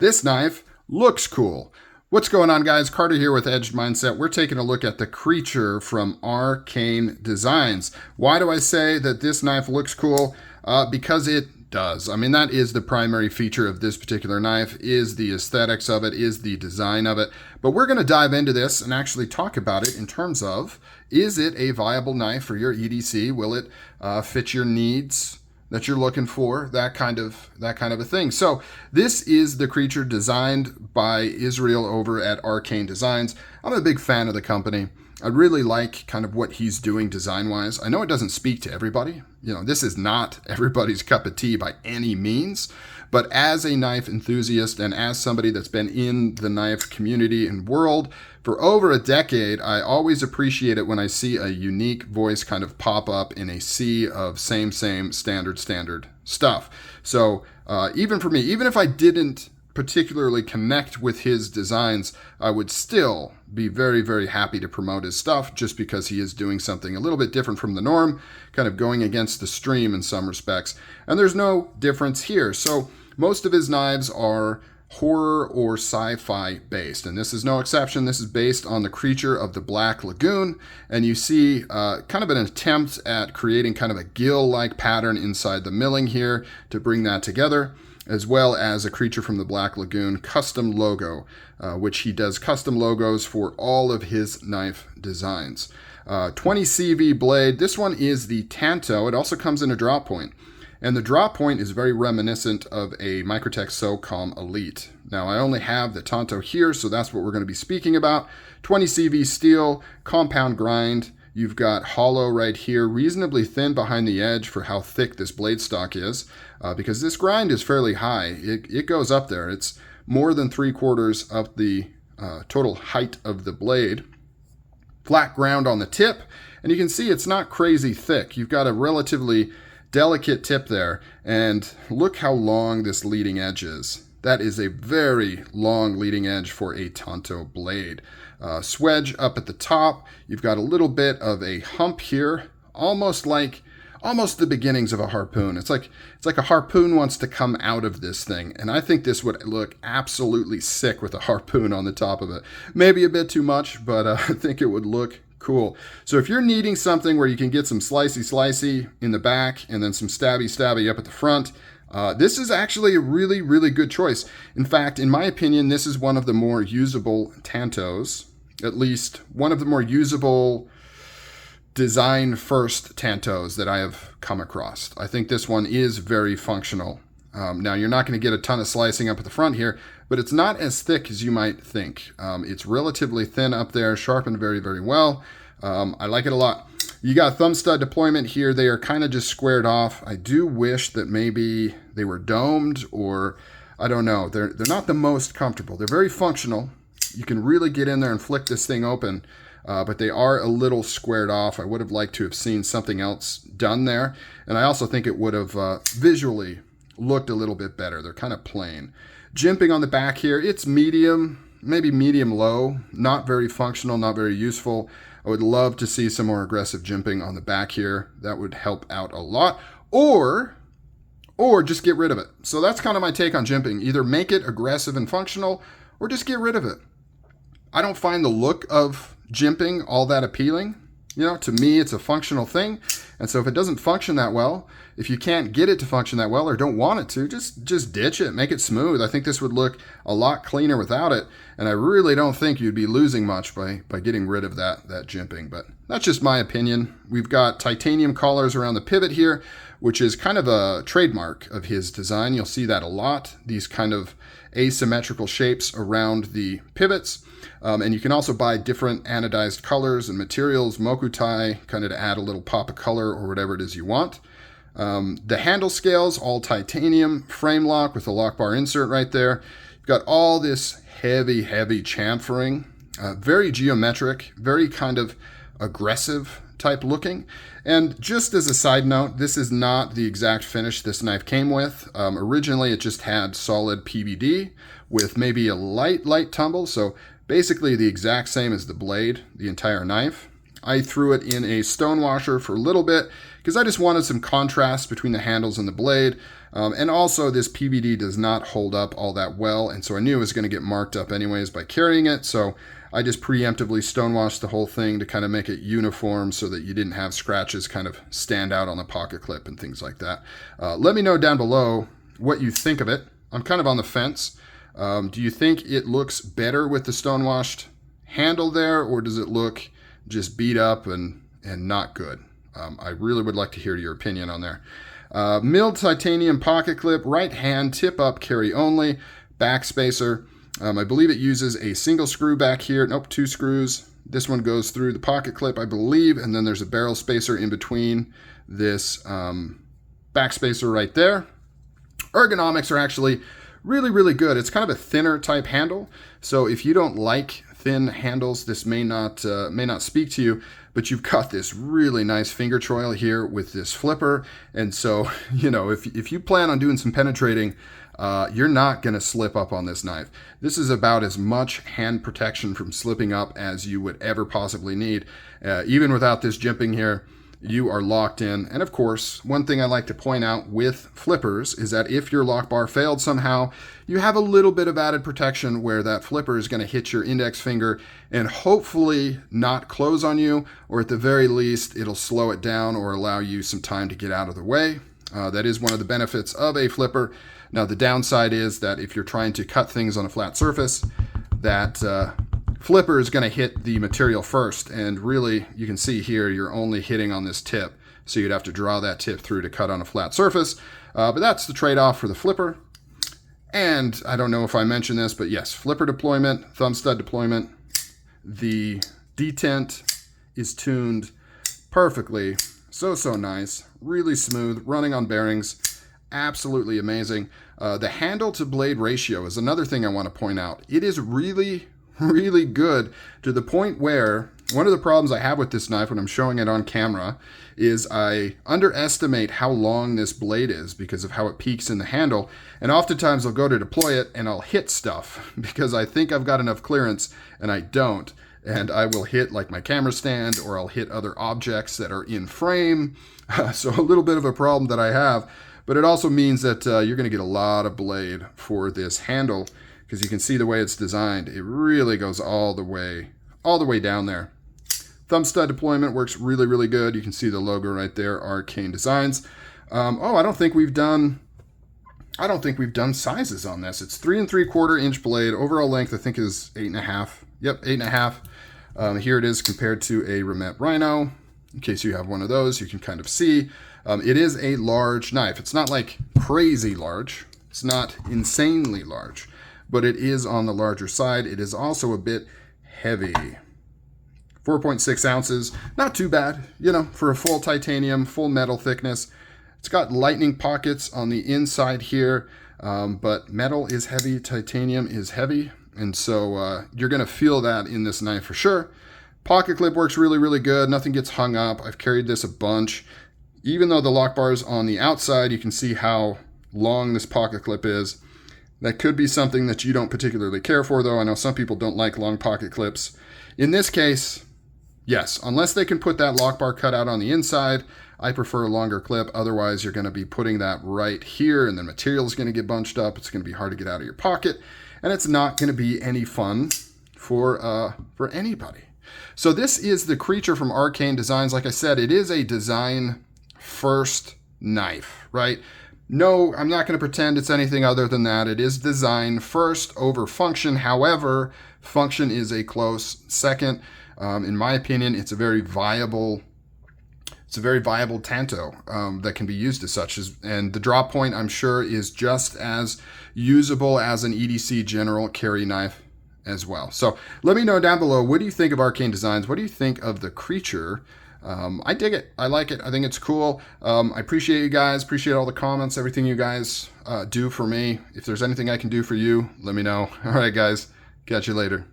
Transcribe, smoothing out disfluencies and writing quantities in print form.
This knife looks cool. What's going on, guys? Carter here with Edged Mindset. We're taking a look at the creature from Arcane Designs. Why do I say that this knife looks cool? Because it does. I mean, that is the primary feature of this particular knife, is the aesthetics of it, is the design of it. But we're going to dive into this and actually talk about it in terms of, is it a viable knife for your EDC? Will it fit your needs that you're looking for, that kind of a thing. So this is the creature designed by Israel over at Arcane Designs. I'm a big fan of the company. I really like kind of what he's doing design-wise. I know it doesn't speak to everybody. You know, this is not everybody's cup of tea by any means. But as a knife enthusiast and as somebody that's been in the knife community and world for over a decade, I always appreciate it when I see a unique voice kind of pop up in a sea of same, standard stuff. So even for me, even if I didn't particularly connect with his designs, I would still be very, very happy to promote his stuff just because he is doing something a little bit different from the norm, kind of going against the stream in some respects. And there's no difference here. So most of his knives are horror or sci-fi based, and this is no exception. This is based on the creature of the Black Lagoon, and you see kind of an attempt at creating kind of a gill-like pattern inside the milling here to bring that together, as well as a creature from the Black Lagoon custom logo, which he does custom logos for all of his knife designs. 20 CV blade. This one is the Tanto. It also comes in a drop point. And the drop point is very reminiscent of a Microtech SOCOM Elite. Now, I only have the Tanto here, so that's what we're going to be speaking about. 20 CV steel, compound grind. You've got hollow right here, reasonably thin behind the edge for how thick this blade stock is, because this grind is fairly high. It goes up there. It's more than 3/4 of the total height of the blade. Flat ground on the tip, and you can see it's not crazy thick. You've got a relatively delicate tip there, and look how long this leading edge is. That is a very long leading edge for a Tanto blade. Swedge up at the top. You've got a little bit of a hump here, almost the beginnings of a harpoon. It's like a harpoon wants to come out of this thing, and I think this would look absolutely sick with a harpoon on the top of it. Maybe a bit too much, but I think it would look cool. So if you're needing something where you can get some slicey in the back and then some stabby up at the front, this is actually a really, really good choice. In fact, in my opinion, this is one of the more usable Tantos, at least one of the more usable design first Tantos that I have come across. I think this one is very functional. Now, you're not going to get a ton of slicing up at the front here, but it's not as thick as you might think. It's relatively thin up there, sharpened very, very well. I like it a lot. You got thumb stud deployment here. They are kind of just squared off. I do wish that maybe they were domed, or I don't know. They're not the most comfortable. They're very functional. You can really get in there and flick this thing open, but they are a little squared off. I would have liked to have seen something else done there, and I also think it would have visually looked a little bit better. They're kind of plain. Jimping on the back here, it's medium, maybe medium low, not very functional, not very useful. I would love to see some more aggressive jimping on the back here. That would help out a lot. Or just get rid of it. So that's kind of my take on jimping. Either make it aggressive and functional, or just get rid of it. I don't find the look of jimping all that appealing. You know, to me, it's a functional thing. And so if it doesn't function that well, if you can't get it to function that well or don't want it to, just ditch it, make it smooth. I think this would look a lot cleaner without it. And I really don't think you'd be losing much by getting rid of that jimping. But that's just my opinion. We've got titanium collars around the pivot here, which is kind of a trademark of his design. You'll see that a lot, these kind of asymmetrical shapes around the pivots. And you can also buy different anodized colors and materials, mokutai, kind of to add a little pop of color or whatever it is you want. The handle scales, all titanium, frame lock with a Lockbar insert right there. You've got all this heavy chamfering, very geometric, very kind of aggressive type looking. And just as a side note, this is not the exact finish this knife came with. Originally, it just had solid PVD with maybe a light tumble. So basically the exact same as the blade, the entire knife. I threw it in a stone washer for a little bit because I just wanted some contrast between the handles and the blade. And also this PVD does not hold up all that well, and so I knew it was going to get marked up anyways by carrying it, so I just preemptively stonewashed the whole thing to kind of make it uniform so that you didn't have scratches kind of stand out on the pocket clip and things like that. Let me know down below what you think of it. I'm kind of on the fence. Do you think it looks better with the stonewashed handle there, or does it look just beat up and not good? I really would like to hear your opinion on there. Milled titanium pocket clip, right hand, tip up, carry only, back spacer. I believe it uses a single screw back here. Nope, 2 screws. This one goes through the pocket clip, I believe, and then there's a barrel spacer in between this back spacer right there. Ergonomics are actually really, really good. It's kind of a thinner type handle, so if you don't like thin handles, this may not speak to you, but you've got this really nice finger choil here with this flipper, and so, you know, if you plan on doing some penetrating, you're not going to slip up on this knife. This is about as much hand protection from slipping up as you would ever possibly need. Even without this jimping here, you are locked in. And of course, one thing I like to point out with flippers is that if your lock bar failed somehow, you have a little bit of added protection where that flipper is going to hit your index finger and hopefully not close on you, or at the very least, it'll slow it down or allow you some time to get out of the way. That is one of the benefits of a flipper. Now, the downside is that if you're trying to cut things on a flat surface, that flipper is going to hit the material first. And really, you can see here, you're only hitting on this tip. So you'd have to draw that tip through to cut on a flat surface. But that's the trade-off for the flipper. And I don't know if I mentioned this, but yes, flipper deployment, thumb stud deployment. The detent is tuned perfectly. So nice. Really smooth, running on bearings. Absolutely amazing. The handle to blade ratio is another thing I want to point out. It is really, really good, to the point where one of the problems I have with this knife when I'm showing it on camera is I underestimate how long this blade is because of how it peaks in the handle. And oftentimes I'll go to deploy it and I'll hit stuff because I think I've got enough clearance and I don't. And I will hit like my camera stand, or I'll hit other objects that are in frame. So a little bit of a problem that I have. But it also means that you're going to get a lot of blade for this handle, because you can see the way it's designed. It really goes all the way down there. Thumb stud deployment works really, really good. You can see the logo right there, Arcane Designs. I don't think we've done sizes on this. It's 3 3/4 inch blade. Overall length I think is 8.5. Yep, 8.5. Here it is compared to a Remet Rhino. In case you have one of those, you can kind of see. It is a large knife. It's not like crazy large. It's not insanely large, but it is on the larger side. It is also a bit heavy. 4.6 ounces, not too bad, you know, for a full titanium, full metal thickness. It's got lightning pockets on the inside here, but metal is heavy, titanium is heavy, and so you're gonna feel that in this knife for sure. Pocket clip works really, really good. Nothing gets hung up. I've carried this a bunch. Even though the lock bar is on the outside, you can see how long this pocket clip is. That could be something that you don't particularly care for, though. I know some people don't like long pocket clips. In this case, yes, unless they can put that lock bar cutout on the inside, I prefer a longer clip. Otherwise, you're going to be putting that right here, and the material is going to get bunched up. It's going to be hard to get out of your pocket, and it's not going to be any fun for anybody. So this is the Creature from Arcane Designs. Like I said, it is a design first knife, right? No, I'm not going to pretend it's anything other than that. It is design first over function. However, function is a close second. In my opinion, it's a very viable Tanto that can be used as such. And the drop point, I'm sure, is just as usable as an EDC general carry knife as well. So let me know down below, what do you think of Arcane Designs? What do you think of the Creature? I dig it. I like it. I think it's cool. I appreciate you guys. Appreciate all the comments, everything you guys do for me. If there's anything I can do for you, let me know. All right, guys. Catch you later.